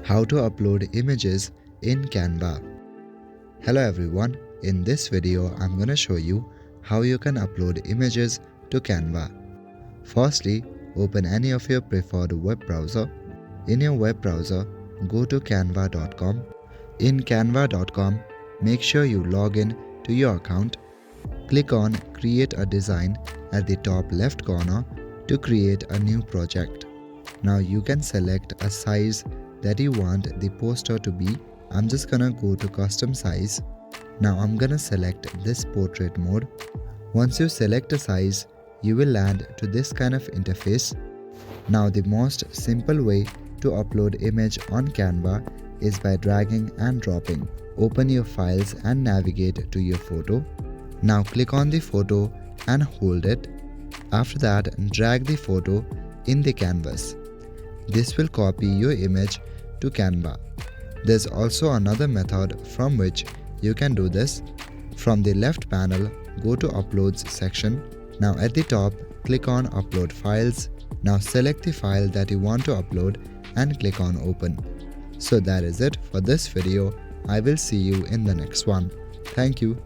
How to upload images in Canva. Hello everyone, in this video I'm gonna show you how you can upload images to Canva. Firstly, open any of your preferred web browser. In your web browser, go to canva.com. In canva.com, make sure you log in to your account. Click on Create a Design at the top left corner to create a new project. Now you can select a size that you want the poster to be. I'm just gonna go to custom size. Now I'm gonna select this portrait mode. Once you select a size, you will land to this kind of interface. Now the most simple way to upload image on Canva is by dragging and dropping. Open your files and navigate to your photo. Now click on the photo and hold it. After that, drag the photo in the canvas. This will copy your image to Canva. There's also another method from which you can do this. From the left panel, go to Uploads section. Now at the top, click on Upload Files. Now select the file that you want to upload and click on Open. So that is it for this video. I will see you in the next one. Thank you.